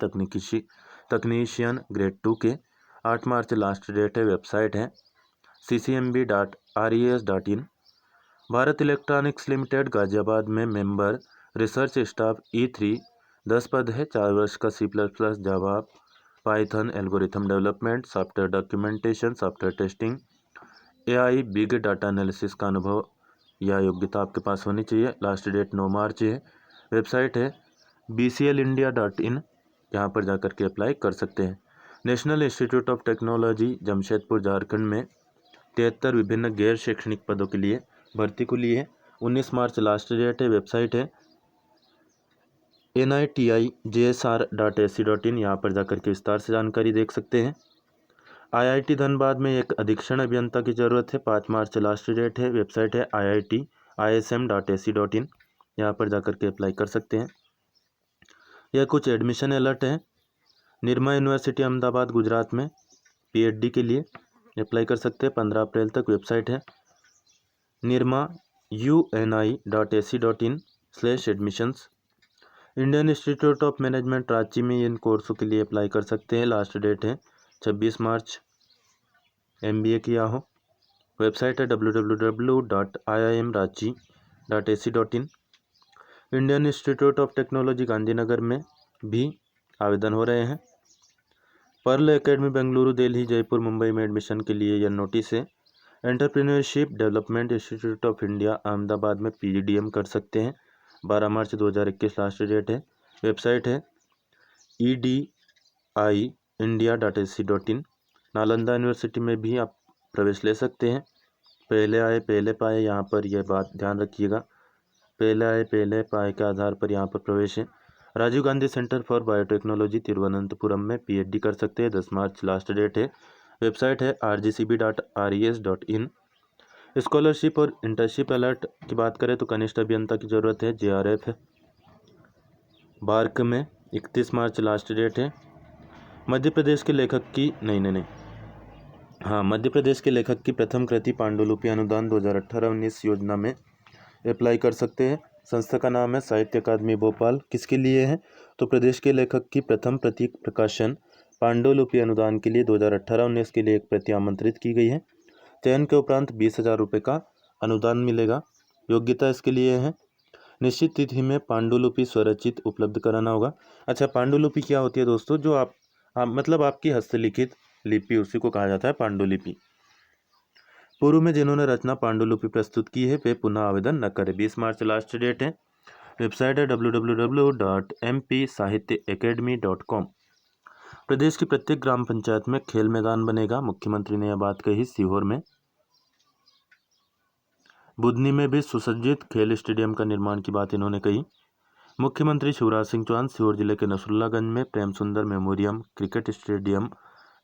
Speaker 1: तकनीशियन ग्रेड 2 के। 8 मार्च लास्ट डेट है। वेबसाइट है ccmb.res.in। Bharat electronics limited Ghaziabad में मेंबर रिसर्च स्टाफ E3 10 पद है। 4 वर्ष का C++ Java Python algorithm development, software documentation, software testing, AI big data analysis का अनुभव या योग्यता आपके पास होनी चाहिए। लास्ट डेट 9 मार्च है। वेबसाइट है bclindia.in, यहाँ पर जाकर के अप्लाई कर सकते हैं। National Institute of technology Jamshedpur Jharkhand में 73 विभिन्न गैर शैक्षणिक पदों के लिए भर्ती खुली है। 19 मार्च लास्ट डेट है। वेबसाइट है nitijsr.ac.in, यहाँ पर जाकर के विस्तार से जानकारी देख सकते हैं। IIT धनबाद में एक अधीक्षण अभियंता की ज़रूरत है। 5 मार्च लास्ट डेट है। वेबसाइट है iitism.ac.in, यहाँ पर जाकर के अप्लाई कर सकते हैं। यह कुछ एडमिशन अलर्ट है। निर्मा यूनिवर्सिटी अहमदाबाद गुजरात में PhD के लिए अप्लाई कर सकते हैं 15 अप्रैल तक। वेबसाइट है nirmauni.ac.in/admissions। Indian institute of management Ranchi में इन कोर्सों के लिए अप्लाई कर सकते हैं। लास्ट डेट है 26 मार्च। MBA किया हो। वेबसाइट है www.iimranchi.ac.in। Indian institute of technology Gandhinagar में भी आवेदन हो रहे हैं। पर्ल एकेडमी बेंगलुरु, दिल्ली, जयपुर, मुंबई में एडमिशन के लिए यह नोटिस है। Entrepreneurship development institute of India Ahmedabad में PGDM कर सकते हैं। 12 मार्च 2021 लास्ट डेट है। वेबसाइट है ediindia.ac.in। नालंदा यूनिवर्सिटी में भी आप प्रवेश ले सकते हैं। पहले आए पहले पाए, यहाँ पर यह बात ध्यान रखिएगा। पहले आए पहले पाए के आधार पर यहाँ पर प्रवेश है। Rajiv Gandhi centre for biotechnology Thiruvananthapuram में PhD कर सकते हैं। 10 मार्च लास्ट डेट है। वेबसाइट है rgcb.res.in। स्कॉलरशिप और इंटर्नशिप अलर्ट की बात करें तो कनिष्ठ अभियंता की ज़रूरत है। JRF है बार्क में 31 मार्च लास्ट डेट है। मध्य प्रदेश के लेखक की मध्य प्रदेश के लेखक की प्रथम कृति पांडुलिपि अनुदान 2018-19 योजना में अप्लाई कर सकते हैं। संस्था का नाम है साहित्य अकादमी भोपाल। किसके लिए है तो प्रदेश के लेखक की प्रथम प्रति प्रकाशन पांडुलिपि अनुदान के लिए 2018-19 के लिए एक प्रति आमंत्रित की गई है। चयन के उपरांत 20,000 रुपये का अनुदान मिलेगा। योग्यता इसके लिए है निश्चित तिथि में पांडुलिपि स्वरचित उपलब्ध कराना होगा। अच्छा, पांडुलिपि क्या होती है दोस्तों? जो मतलब आपकी हस्तलिखित लिपि, उसी को कहा जाता है पांडुलिपि। पूर्व में जिन्होंने रचना पांडुलिपि प्रस्तुत की है वे पुनः आवेदन न करें। 20 मार्च लास्ट डेट है। वेबसाइट है www.mpsahityaacademy.com। प्रदेश की प्रत्येक ग्राम पंचायत में खेल मैदान बनेगा। मुख्यमंत्री ने यह बात कही सीहोर में। बुधनी में भी सुसज्जित खेल स्टेडियम का निर्माण की बात इन्होंने कही। मुख्यमंत्री शिवराज सिंह चौहान सीहोर जिले के नसरुल्लागंज में प्रेम सुंदर मेमोरियम क्रिकेट स्टेडियम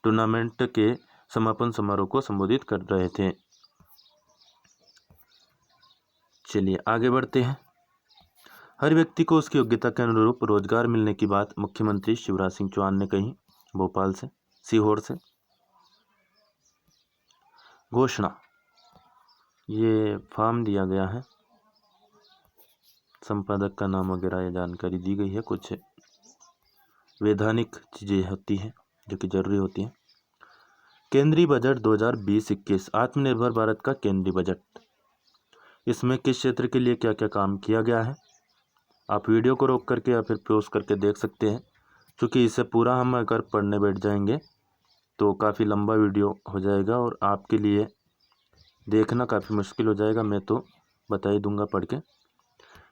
Speaker 1: टूर्नामेंट के समापन समारोह को संबोधित कर रहे थे। चलिए आगे बढ़ते हैं। हर व्यक्ति को उसकी योग्यता के अनुरूप रोजगार मिलने की बात मुख्यमंत्री शिवराज सिंह चौहान ने कही भोपाल से, सीहोर से। घोषणा, ये फॉर्म दिया गया है, संपादक का नाम वगैरह ये जानकारी दी गई है। कुछ वैधानिक चीज़ें होती हैं जो कि ज़रूरी होती हैं। केंद्रीय बजट 2020-21 आत्मनिर्भर भारत का केंद्रीय बजट, इसमें किस क्षेत्र के लिए क्या क्या काम किया गया है आप वीडियो को रोक करके या फिर पॉज करके देख सकते हैं। क्योंकि इसे पूरा हम अगर पढ़ने बैठ जाएंगे तो काफ़ी लंबा वीडियो हो जाएगा और आपके लिए देखना काफ़ी मुश्किल हो जाएगा। मैं तो बता ही दूंगा पढ़ के।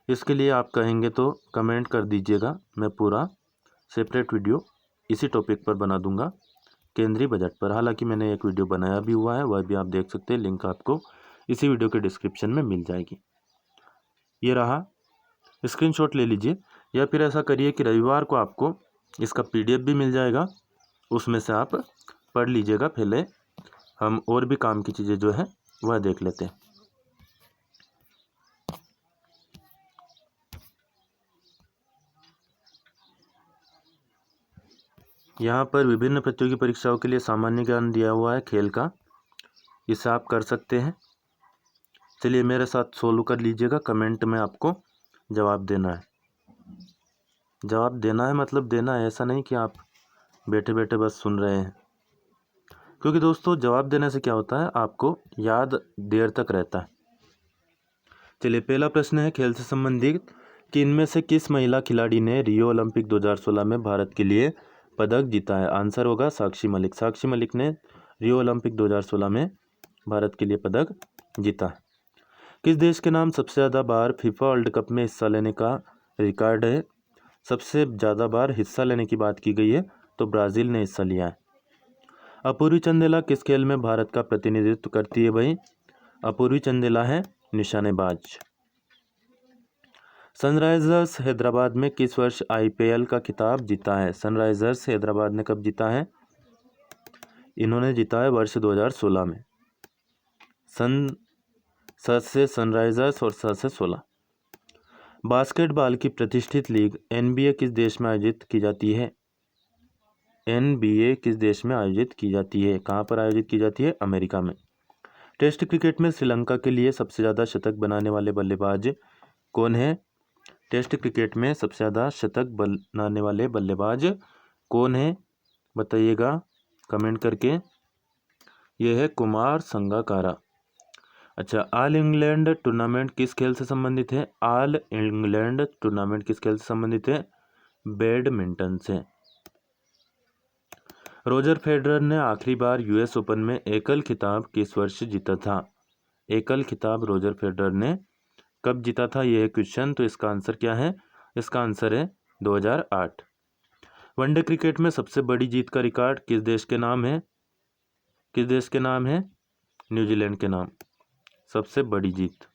Speaker 1: इसके लिए आप कहेंगे तो कमेंट कर दीजिएगा, मैं पूरा सेपरेट वीडियो इसी टॉपिक पर बना दूंगा केंद्रीय बजट पर। हालांकि मैंने एक वीडियो बनाया भी हुआ है, वह भी आप देख सकते हैं, लिंक आपको इसी वीडियो के डिस्क्रिप्शन में मिल जाएगी। ये रहा, स्क्रीनशॉट ले लीजिए, या फिर ऐसा करिए कि रविवार को आपको इसका PDF भी मिल जाएगा, उसमें से आप पढ़ लीजिएगा। पहले हम और भी काम की चीज़ें जो है वह देख लेते हैं। यहाँ पर विभिन्न प्रतियोगी परीक्षाओं के लिए सामान्य ज्ञान दिया हुआ है खेल का, इसे आप कर सकते हैं। चलिए मेरे साथ सोल्व कर लीजिएगा, कमेंट में आपको जवाब देना है। जवाब देना है मतलब देना है, ऐसा नहीं कि आप बैठे बैठे बस सुन रहे हैं। क्योंकि दोस्तों जवाब देने से क्या होता है, आपको याद देर तक रहता है। चलिए पहला प्रश्न है खेल से संबंधित कि इनमें से किस महिला खिलाड़ी ने रियो ओलंपिक 2016 में भारत के लिए पदक जीता है। आंसर होगा साक्षी मलिक। साक्षी मलिक ने रियो ओलंपिक 2016 में भारत के लिए पदक जीता है। किस देश के नाम सबसे ज़्यादा बार फीफा वर्ल्ड कप में हिस्सा लेने का रिकॉर्ड है। सबसे ज़्यादा बार हिस्सा लेने की बात की गई है तो ब्राज़ील ने हिस्सा लिया है। अपूर्वी चंदेला किस खेल में भारत का प्रतिनिधित्व करती है भाई। अपूर्वी चंदेला है निशानेबाज। सनराइजर्स हैदराबाद में किस वर्ष IPL का खिताब जीता है। सनराइजर्स हैदराबाद ने कब जीता है, इन्होंने जीता है वर्ष 2016 में। स से सनराइजर्स और स से 16। बास्केटबॉल की प्रतिष्ठित लीग NBA किस देश में आयोजित की जाती है। NBA किस देश में आयोजित की जाती है, कहाँ पर आयोजित की जाती है, अमेरिका में। टेस्ट क्रिकेट में श्रीलंका के लिए सबसे ज़्यादा शतक बनाने वाले बल्लेबाज कौन है। टेस्ट क्रिकेट में सबसे ज़्यादा शतक बनाने वाले बल्लेबाज कौन है, बताइएगा कमेंट करके। यह है कुमार संगकारा। अच्छा, ऑल इंग्लैंड टूर्नामेंट किस खेल से संबंधित है। ऑल इंग्लैंड टूर्नामेंट किस खेल से संबंधित है, बैडमिंटन से। रोजर फेडरर ने आखिरी बार US ओपन में एकल खिताब किस वर्ष जीता था। एकल खिताब रोजर फेडरर ने कब जीता था, यह क्वेश्चन। तो इसका आंसर क्या है, इसका आंसर है 2008। वनडे क्रिकेट में सबसे बड़ी जीत का रिकॉर्ड किस देश के नाम है। किस देश के नाम है, न्यूजीलैंड के नाम सबसे बड़ी जीत।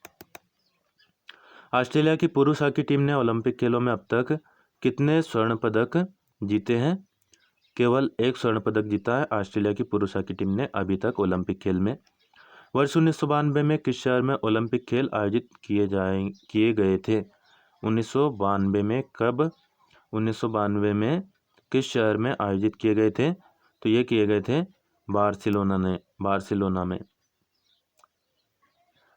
Speaker 1: ऑस्ट्रेलिया की पुरुष हॉकी टीम ने ओलंपिक खेलों में अब तक कितने स्वर्ण पदक जीते हैं। केवल एक स्वर्ण पदक जीता है ऑस्ट्रेलिया की पुरुष हॉकी टीम ने अभी तक ओलंपिक खेल में। वर्ष 1992 में किस शहर में ओलंपिक खेल आयोजित किए गए थे। 1992 में कब, 1992 में किस शहर में आयोजित किए गए थे, तो ये किए गए थे बार्सिलोना में।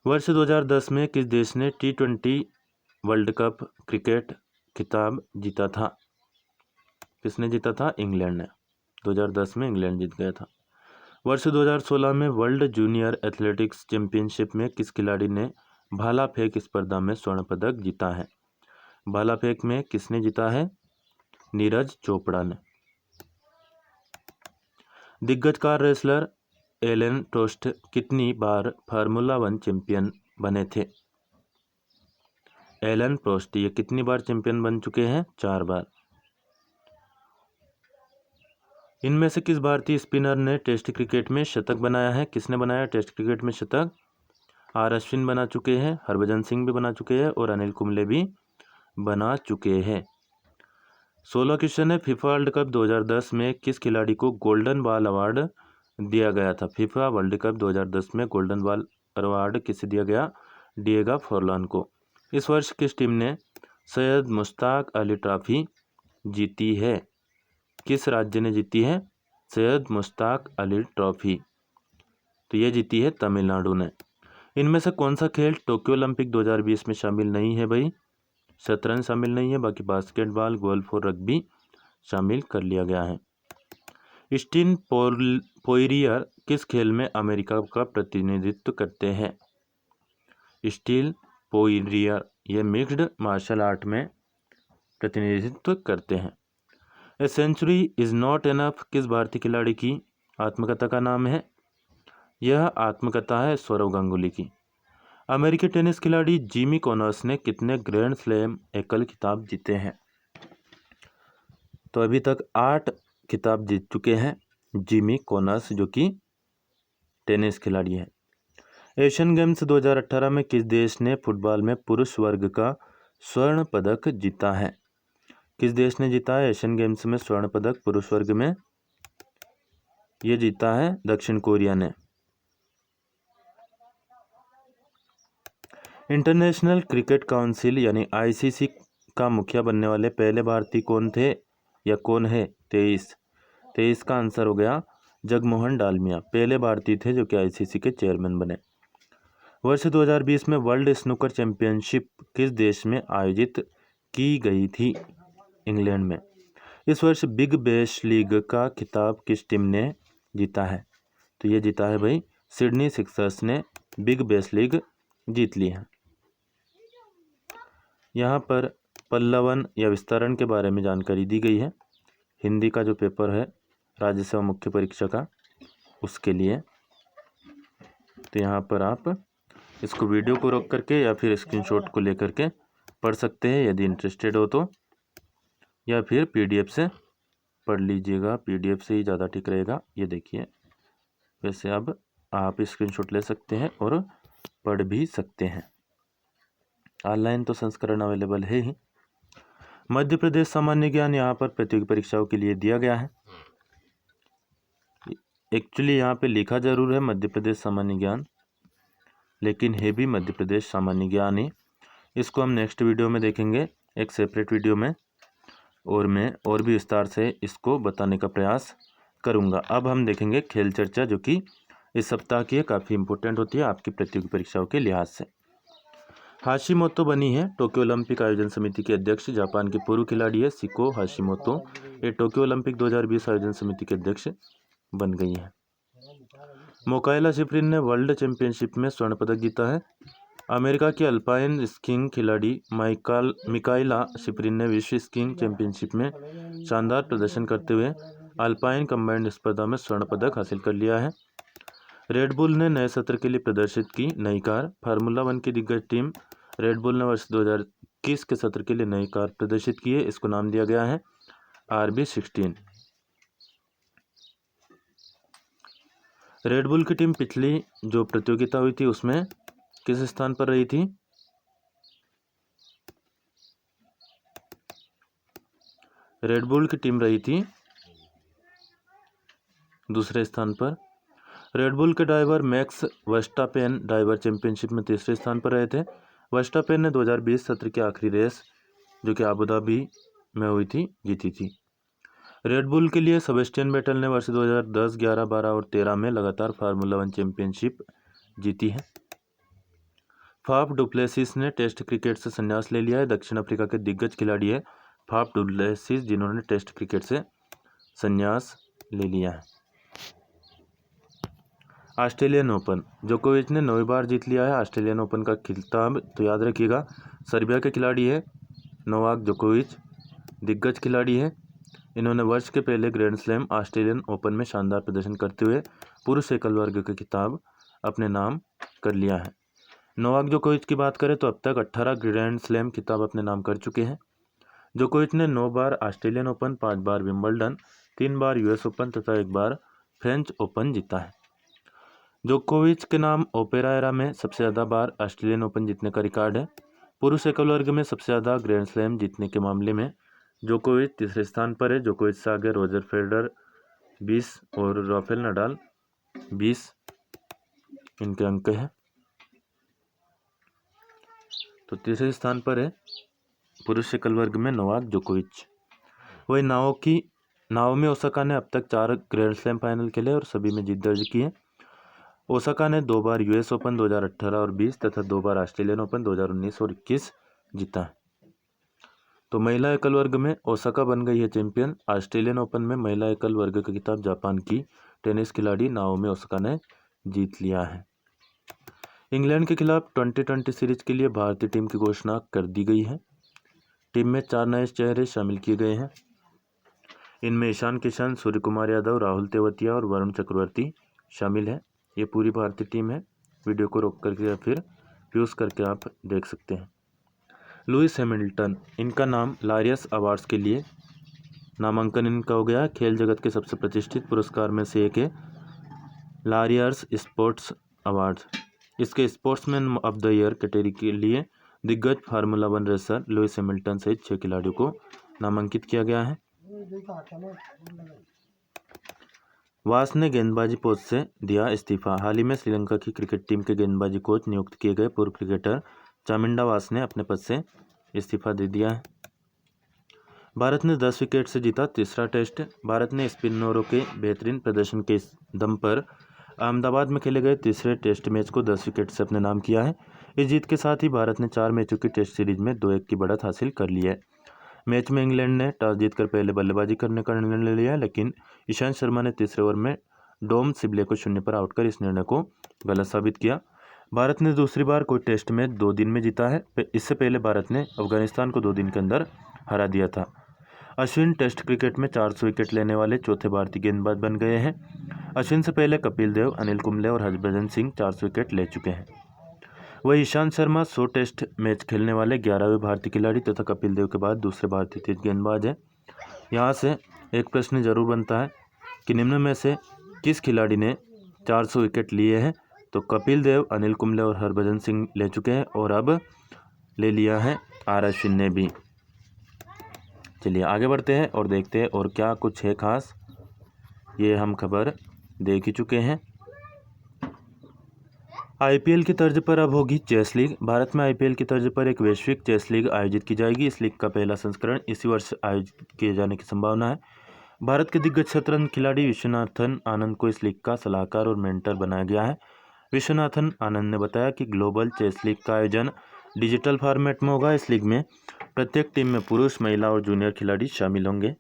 Speaker 1: वर्ष 2010 में किस देश ने T20 वर्ल्ड कप क्रिकेट खिताब जीता था। किसने जीता था, इंग्लैंड ने। 2010 में इंग्लैंड जीत गया था। वर्ष 2016 में वर्ल्ड जूनियर एथलेटिक्स चैंपियनशिप में किस खिलाड़ी ने भाला फेंक स्पर्धा में स्वर्ण पदक जीता है। भाला फेंक में किसने जीता है, नीरज चोपड़ा ने। दिग्गज कार रेसलर एलन प्रोस्ट कितनी बार फार्मूला 1 चैंपियन बने थे। एलन प्रोस्ट ये कितनी बार चैंपियन बन चुके हैं, 4 बार। इनमें से किस भारतीय स्पिनर ने टेस्ट क्रिकेट में शतक बनाया है। किसने बनाया टेस्ट क्रिकेट में शतक, R अश्विन बना चुके हैं, हरभजन सिंह भी बना चुके हैं और अनिल कुंबले भी बना चुके हैं। 16 क्वेश्चन है, फीफा वर्ल्ड कप 2010 में किस खिलाड़ी को गोल्डन बॉल अवार्ड दिया गया था। फीफा वर्ल्ड कप 2010 में गोल्डन बॉल अवार्ड किसे दिया गया, डिएगो फॉरलान को। इस वर्ष किस टीम ने सैयद मुश्ताक अली ट्रॉफी जीती है। किस राज्य ने जीती है सैयद मुश्ताक अली ट्रॉफी, तो ये जीती है तमिलनाडु ने। इनमें से कौन सा खेल टोक्यो ओलंपिक 2020 में शामिल नहीं है भाई। शतरंज शामिल नहीं है, बाकी बास्केटबॉल, गोल्फ और रग्बी शामिल कर लिया गया है। स्टीन पोइरियर किस खेल में अमेरिका का प्रतिनिधित्व करते हैं? स्टील पोइरियर ये मिक्स्ड मार्शल आर्ट में प्रतिनिधित्व करते हैं। A century is not enough किस भारतीय खिलाड़ी की आत्मकथा का नाम है? यह आत्मकथा है सौरव गांगुली की। अमेरिकी टेनिस खिलाड़ी जिमी कॉनर्स ने कितने ग्रैंड स्लैम एकल खिताब जीते हैं? तो अभी तक 8 खिताब जीत चुके हैं जिमी कॉनर्स, जो कि टेनिस खिलाड़ी है। एशियन गेम्स 2018 में किस देश ने फुटबॉल में पुरुष वर्ग का स्वर्ण पदक जीता है? किस देश ने जीता है एशियन गेम्स में स्वर्ण पदक पुरुष वर्ग में? ये जीता है दक्षिण कोरिया ने। इंटरनेशनल क्रिकेट काउंसिल यानी आईसीसी का मुखिया बनने वाले पहले भारतीय कौन थे या कौन है? 23 का आंसर हो गया जगमोहन डालमिया, पहले भारतीय थे जो कि आईसीसी के चेयरमैन बने। वर्ष 2020 में वर्ल्ड स्नूकर चैंपियनशिप किस देश में आयोजित की गई थी? इंग्लैंड में। इस वर्ष बिग बैश लीग का खिताब किस टीम ने जीता है? तो ये जीता है भाई सिडनी सिक्सर्स ने बिग बैश लीग जीत ली है। यहाँ पर पल्लवन या विस्तारण के बारे में जानकारी दी गई है। हिंदी का जो पेपर है राज्य सेवा मुख्य परीक्षा का, उसके लिए। तो यहाँ पर आप इसको वीडियो को रोक करके या फिर स्क्रीनशॉट को लेकर के पढ़ सकते हैं यदि इंटरेस्टेड हो तो, या फिर पीडीएफ से पढ़ लीजिएगा, पीडीएफ से ही ज़्यादा ठीक रहेगा। ये देखिए, वैसे अब आप स्क्रीनशॉट ले सकते हैं और पढ़ भी सकते हैं। ऑनलाइन तो संस्करण अवेलेबल है ही। मध्य प्रदेश सामान्य ज्ञान यहाँ पर प्रतियोगी परीक्षाओं के लिए दिया गया है। एक्चुअली यहाँ पे लिखा जरूर है मध्य प्रदेश सामान्य ज्ञान, लेकिन है भी मध्य प्रदेश सामान्य ज्ञान ही। इसको हम नेक्स्ट वीडियो में देखेंगे, एक सेपरेट वीडियो में, और मैं और भी विस्तार से इसको बताने का प्रयास करूँगा। अब हम देखेंगे खेल चर्चा, जो कि इस सप्ताह की काफ़ी इंपॉर्टेंट होती है आपकी प्रतियोगी परीक्षाओं के लिहाज से। हाशिमोतो बनी है टोक्यो ओलंपिक आयोजन समिति के अध्यक्ष। जापान की पूर्व खिलाड़ी है सिको हाशिमोतो। ये टोक्यो ओलंपिक 2020 आयोजन समिति के अध्यक्ष बन गई है। मोकायला शिफरिन ने वर्ल्ड चैंपियनशिप में स्वर्ण पदक जीता है। अमेरिका की अल्पाइन स्कीइंग खिलाड़ी मिकाइला शिफरिन ने विश्व स्कीइंग चैंपियनशिप में शानदार प्रदर्शन करते हुए अल्पाइन कंबाइंड स्पर्धा में स्वर्ण पदक हासिल कर लिया है। रेडबुल ने नए सत्र के लिए प्रदर्शित की नई कार। फार्मूला 1 की दिग्गज टीम रेडबुल ने वर्ष 2021 के सत्र के लिए नई कार प्रदर्शित की है। इसको नाम दिया गया है RB16। रेडबुल की टीम पिछली जो प्रतियोगिता हुई थी उसमें किस स्थान पर रही थी? रेडबुल की टीम रही थी दूसरे स्थान पर। रेडबुल के driver max Verstappen driver championship में तीसरे स्थान पर रहे थे। वर्स्टापेन ने 2020 सत्र की आखिरी रेस, जो कि अबू धाबी में हुई थी, जीती थी। रेडबुल के लिए सेबेस्टियन वेटल ने वर्ष 2010, 11, 12 और 13 में लगातार फार्मूला 1 चैंपियनशिप जीती है। फाफ डुप्लेसिस ने टेस्ट क्रिकेट से संन्यास ले लिया है। दक्षिण अफ्रीका के दिग्गज खिलाड़ी है फाफ डुप्लेसिस, जिन्होंने टेस्ट क्रिकेट से संन्यास ले लिया है। ऑस्ट्रेलियन ओपन, जोकोविच ने 9वीं बार जीत लिया है ऑस्ट्रेलियन ओपन का खिताब। तो याद रखिएगा, सर्बिया के खिलाड़ी है नोवाक जोकोविच, दिग्गज खिलाड़ी है। इन्होंने वर्ष के पहले ग्रैंड स्लैम ऑस्ट्रेलियन ओपन में शानदार प्रदर्शन करते हुए पुरुष एकल वर्ग का खिताब अपने नाम कर लिया है। नोवाक जोकोविच की बात करें तो अब तक 18 ग्रैंड स्लैम खिताब अपने नाम कर चुके हैं। जोकोविच ने 9 बार ऑस्ट्रेलियन ओपन, 5 बार विंबलडन, 3 बार यूएस ओपन तथा 1 बार फ्रेंच ओपन जीता है। जोकोविच के नाम ओपेरा एरा में सबसे ज़्यादा बार ऑस्ट्रेलियन ओपन जीतने का रिकॉर्ड है। पुरुष एकल वर्ग में सबसे ज़्यादा ग्रैंड स्लैम जीतने के मामले में जोकोविच तीसरे स्थान पर है। जोकोविच से आगे रोजर फेडरर 20 और राफेल नडाल 20 इनके अंक हैं। तो तीसरे स्थान पर है पुरुष एकल वर्ग में नोवाक जोकोविच। वही नाओमी में ओसाका ने अब तक 4 ग्रैंड स्लैम फाइनल खेले और सभी में जीत दर्ज की है। ओसाका ने 2 बार यूएस ओपन 2018 और 20 तथा 2 बार ऑस्ट्रेलियन ओपन 2019 और 21 जीता है। तो महिला एकल वर्ग में ओसाका बन गई है चैंपियन। ऑस्ट्रेलियन ओपन में महिला एकल वर्ग का खिताब जापान की टेनिस खिलाड़ी नाओमी ओसाका ने जीत लिया है। इंग्लैंड के खिलाफ 2020 सीरीज के लिए भारतीय टीम की घोषणा कर दी गई है। टीम में 4 नए चेहरे शामिल किए गए हैं। इनमें ईशान किशन, सूर्य कुमार यादव, राहुल तेवतिया और वरुण चक्रवर्ती शामिल है। ये पूरी भारतीय टीम है। वीडियो को रोक करके या फिर प्यूज करके आप देख सकते हैं। लुइस हैमिल्टन, इनका नाम लारियस अवार्ड्स के लिए नामांकन इनका हो गया। खेल जगत के सबसे प्रतिष्ठित पुरस्कार में से एक है लारियर्स स्पोर्ट्स अवार्ड। इसके sportsman of the year category के लिए दिग्गज फार्मूला 1 रेसर लुइस हैमिल्टन सहित 6 खिलाड़ियों को नामांकित किया गया है। वास ने गेंदबाजी पोस्ट से दिया इस्तीफा। हाल ही में श्रीलंका की क्रिकेट टीम के गेंदबाजी कोच नियुक्त किए गए पूर्व क्रिकेटर चामिंडा वास ने अपने पद से इस्तीफा दे दिया है। भारत ने 10 विकेट से जीता तीसरा टेस्ट। भारत ने स्पिनरों के बेहतरीन प्रदर्शन के दम पर अहमदाबाद में खेले गए तीसरे टेस्ट मैच को 10 विकेट से अपने नाम किया है। इस जीत के साथ ही भारत ने 4 मैचों की टेस्ट सीरीज में 2-1 की बढ़त हासिल कर ली है। मैच में इंग्लैंड ने टॉस जीतकर पहले बल्लेबाजी करने का निर्णय ले लिया, लेकिन ईशांत शर्मा ने तीसरे ओवर में डोम सिबले को 0 पर आउट कर इस निर्णय को गलत साबित किया। भारत ने दूसरी बार कोई टेस्ट मैच 2 दिन में जीता है। इससे पहले भारत ने अफगानिस्तान को 2 दिन के अंदर हरा दिया था। अश्विन टेस्ट क्रिकेट में 400 विकेट लेने वाले चौथे भारतीय गेंदबाज बन गए हैं। अश्विन से पहले कपिल देव, अनिल कुंबले और हरभजन सिंह 400 विकेट ले चुके हैं। वही ईशांत शर्मा 100 टेस्ट मैच खेलने वाले 11वें भारतीय खिलाड़ी तथा कपिल देव के बाद दूसरे भारतीय तेज गेंदबाज हैं। यहाँ से एक प्रश्न जरूर बनता है कि निम्न में से किस खिलाड़ी ने 400 विकेट लिए हैं? तो कपिल देव, अनिल कुंबले और हरभजन सिंह ले चुके हैं और अब ले लिया है आर अश्विन ने भी। चलिए आगे बढ़ते हैं और देखते हैं और क्या कुछ है खास। ये हम खबर देख ही चुके हैं। आईपीएल की तर्ज पर अब होगी चेस लीग। भारत में आईपीएल की तर्ज पर एक वैश्विक चेस लीग आयोजित की जाएगी। इस लीग का पहला संस्करण इसी वर्ष आयोजित किए जाने की संभावना है। भारत के दिग्गज शतरंज खिलाड़ी विश्वनाथन आनंद को इस लीग का सलाहकार और मेंटर बनाया गया है। विश्वनाथन आनंद ने बताया कि ग्लोबल चेस लीग का आयोजन डिजिटल फॉर्मेट में होगा। इस लीग में प्रत्येक टीम में पुरुष, महिला और जूनियर खिलाड़ी शामिल होंगे।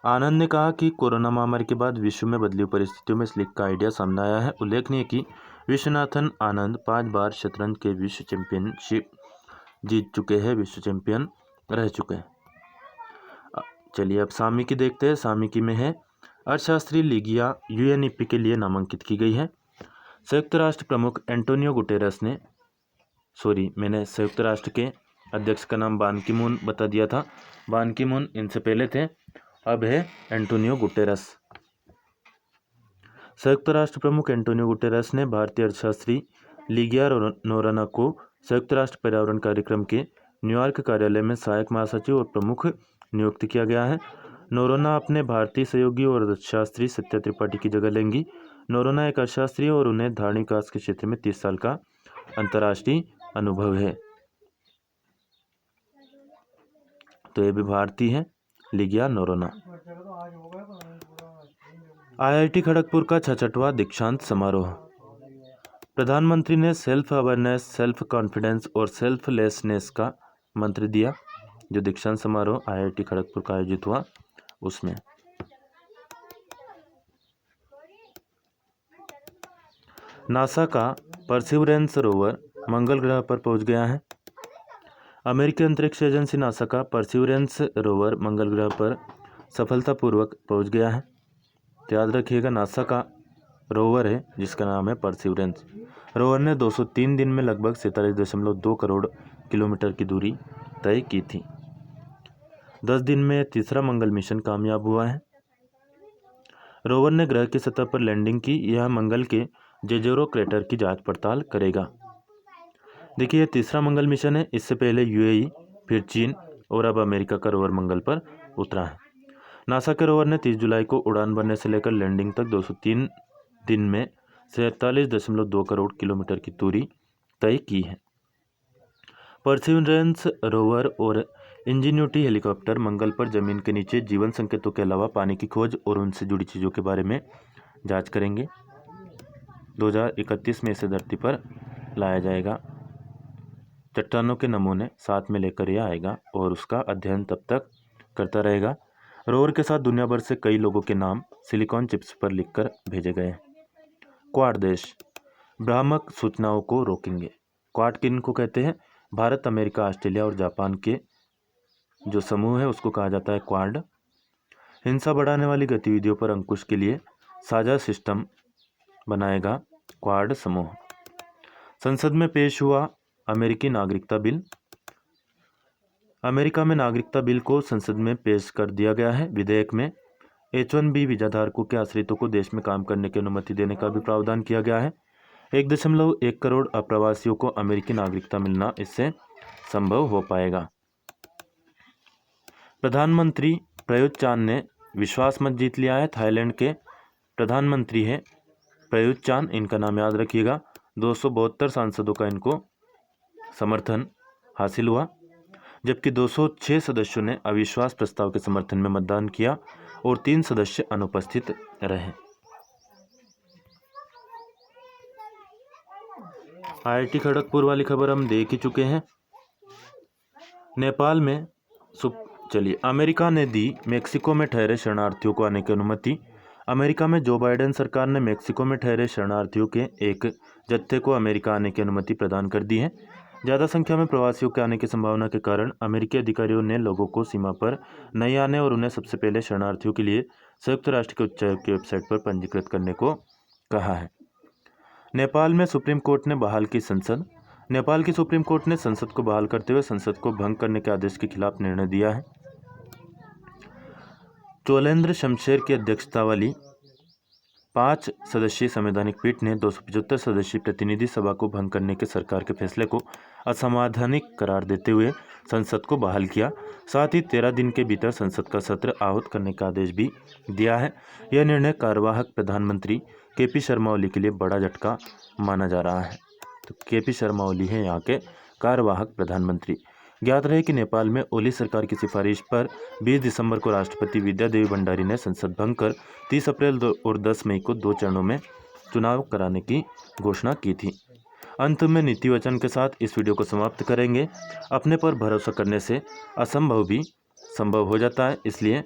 Speaker 1: आनंद ने कहा कि कोरोना महामारी के बाद विश्व में बदली परिस्थितियों में इस लीग का आइडिया सामने आया है। उल्लेखनीय कि विश्वनाथन आनंद 5 बार शतरंज के विश्व चैंपियनशिप जीत चुके हैं, विश्व चैंपियन रह चुके हैं। चलिए अब सामयिकी देखते हैं। सामयिकी में है अर्थशास्त्री लीगिया यूएनईपी के लिए नामांकित की गई है। संयुक्त राष्ट्र प्रमुख एंटोनियो गुटेरस ने मैंने संयुक्त राष्ट्र के अध्यक्ष का नाम बान की मून बता दिया था। बान की मून इनसे पहले थे, अब है एंटोनियो गुटेरस। संयुक्त राष्ट्र प्रमुख एंटोनियो गुटेरस ने भारतीय अर्थशास्त्री लीगिया नोरोन्हा को संयुक्त राष्ट्र पर्यावरण कार्यक्रम के न्यूयॉर्क कार्यालय में सहायक महासचिव और प्रमुख नियुक्त किया गया है। नोरोन्हा अपने भारतीय सहयोगी और अर्थशास्त्री सत्या त्रिपाठी की जगह लेंगी। नोरोन्हा एक अर्थशास्त्री और उन्हें धारणि विकास के क्षेत्र में 30 साल का अंतर्राष्ट्रीय अनुभव है। तो ये भी भारतीय है लीगिया नोरोन्हा। आईआईटी खड़गपुर का 66वां दीक्षांत समारोह। प्रधानमंत्री ने सेल्फ अवेयरनेस, सेल्फ कॉन्फिडेंस और सेल्फलेसनेस का मंत्र दिया। जो दीक्षांत समारोह आईआईटी खड़गपुर का आयोजित हुआ उसमें। नासा का परसिवरेंस रोवर मंगल ग्रह पर पहुंच गया है। अमेरिकी अंतरिक्ष एजेंसी नासा का परसिवरेंस रोवर मंगल ग्रह पर सफलतापूर्वक पहुंच गया है। तो याद रखिएगा नासा का रोवर है जिसका नाम है परसिवरेंस। रोवर ने 203 दिन में लगभग 47.2 करोड़ किलोमीटर की दूरी तय की थी। 10 दिन में तीसरा मंगल मिशन कामयाब हुआ है। रोवर ने ग्रह की सतह पर लैंडिंग की। यह मंगल के जेजोरो क्रेटर की जांच पड़ताल करेगा। देखिए यह तीसरा मंगल मिशन है। इससे पहले यूएई, फिर चीन और अब अमेरिका का रोवर मंगल पर उतरा है। नासा के रोवर ने 30 जुलाई को उड़ान भरने से लेकर लैंडिंग तक 203 दिन में 47.2 करोड़ किलोमीटर की दूरी तय की है। परसिवरेंस रोवर और इंजीन्यूटी हेलीकॉप्टर मंगल पर जमीन के नीचे जीवन संकेतों के अलावा पानी की खोज और उनसे जुड़ी चीज़ों के बारे में जांच करेंगे। 2031 में इसे धरती पर लाया जाएगा। चट्टानों के नमूने साथ में लेकर यह आएगा और उसका अध्ययन तब तक करता रहेगा। रोवर के साथ दुनिया भर से कई लोगों के नाम सिलिकॉन चिप्स पर लिखकर भेजे गए। क्वाड देश भ्रामक सूचनाओं को रोकेंगे। क्वाड किन को कहते हैं? भारत, अमेरिका, ऑस्ट्रेलिया और जापान के जो समूह है उसको कहा जाता है क्वाड। हिंसा बढ़ाने वाली गतिविधियों पर अंकुश के लिए साझा सिस्टम बनाएगा क्वाड समूह। संसद में पेश हुआ अमेरिकी नागरिकता बिल। अमेरिका में नागरिकता बिल को संसद में पेश कर दिया गया है। विधेयक में H-1B वीजा धारकों के आश्रितों को देश में काम करने की अनुमति देने का भी प्रावधान किया गया है। 1.1 करोड़ अप्रवासियों को अमेरिकी नागरिकता मिलना इससे संभव हो पाएगा। प्रधानमंत्री प्रयुत चान ने विश्वास मत जीत लिया है। थाईलैंड के प्रधानमंत्री हैं प्रयुत चान, इनका नाम याद रखिएगा। 272 सांसदों का इनको समर्थन हासिल हुआ, जबकि 206 सदस्यों ने अविश्वास प्रस्ताव के समर्थन में मतदान किया और 3 सदस्य अनुपस्थित रहे। IIT खड़गपुर वाली खबर हम देख ही चुके हैं। नेपाल में अमेरिका ने दी मेक्सिको में ठहरे शरणार्थियों को आने की अनुमति। अमेरिका में जो बाइडेन सरकार ने मेक्सिको में ठहरे शरणार्थियों के एक जत्थे को अमेरिका आने की अनुमति प्रदान कर दी है। ज़्यादा संख्या में प्रवासियों के आने की संभावना के कारण अमेरिकी अधिकारियों ने लोगों को सीमा पर नहीं आने और उन्हें सबसे पहले शरणार्थियों के लिए संयुक्त राष्ट्र के उच्चायोग की वेबसाइट पर पंजीकृत करने को कहा है। नेपाल में सुप्रीम कोर्ट ने बहाल की संसद। नेपाल की सुप्रीम कोर्ट ने संसद को बहाल करते हुए संसद को भंग करने के आदेश के खिलाफ निर्णय दिया है। चोलेंद्र शमशेर की अध्यक्षता वाली 5 सदस्यीय संवैधानिक पीठ ने 275 सदस्यीय प्रतिनिधि सभा को भंग करने के सरकार के फैसले को असंवैधानिक करार देते हुए संसद को बहाल किया। साथ ही 13 दिन के भीतर संसद का सत्र आहूत करने का आदेश भी दिया है। यह निर्णय कार्यवाहक प्रधानमंत्री KP शर्मा ओली के लिए बड़ा झटका माना जा रहा है। तो KP शर्मा ओली है यहाँ के कार्यवाहक प्रधानमंत्री। ज्ञात रहे कि नेपाल में ओली सरकार की सिफारिश पर 20 दिसंबर को राष्ट्रपति विद्या देवी भंडारी ने संसद भंग कर 30 अप्रैल और 10 मई को 2 चरणों में चुनाव कराने की घोषणा की थी। अंत में नीति वचन के साथ इस वीडियो को समाप्त करेंगे। अपने पर भरोसा करने से असंभव भी संभव हो जाता है, इसलिए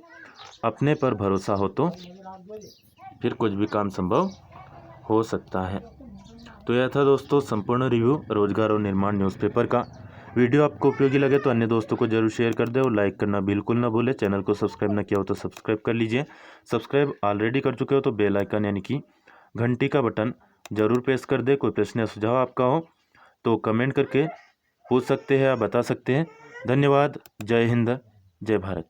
Speaker 1: अपने पर भरोसा हो तो फिर कुछ भी काम संभव हो सकता है। तो यह था दोस्तों संपूर्ण रिव्यू रोजगार और निर्माण न्यूज़पेपर का। वीडियो आपको उपयोगी लगे तो अन्य दोस्तों को जरूर शेयर कर दें और लाइक करना बिल्कुल ना भूलें। चैनल को सब्सक्राइब ना किया हो तो सब्सक्राइब कर लीजिए। सब्सक्राइब ऑलरेडी कर चुके हो तो बेल आइकन यानी कि घंटी का बटन जरूर प्रेस कर दे। कोई प्रश्न या सुझाव आपका हो तो कमेंट करके पूछ सकते हैं या बता सकते हैं। धन्यवाद। जय हिंद, जय भारत।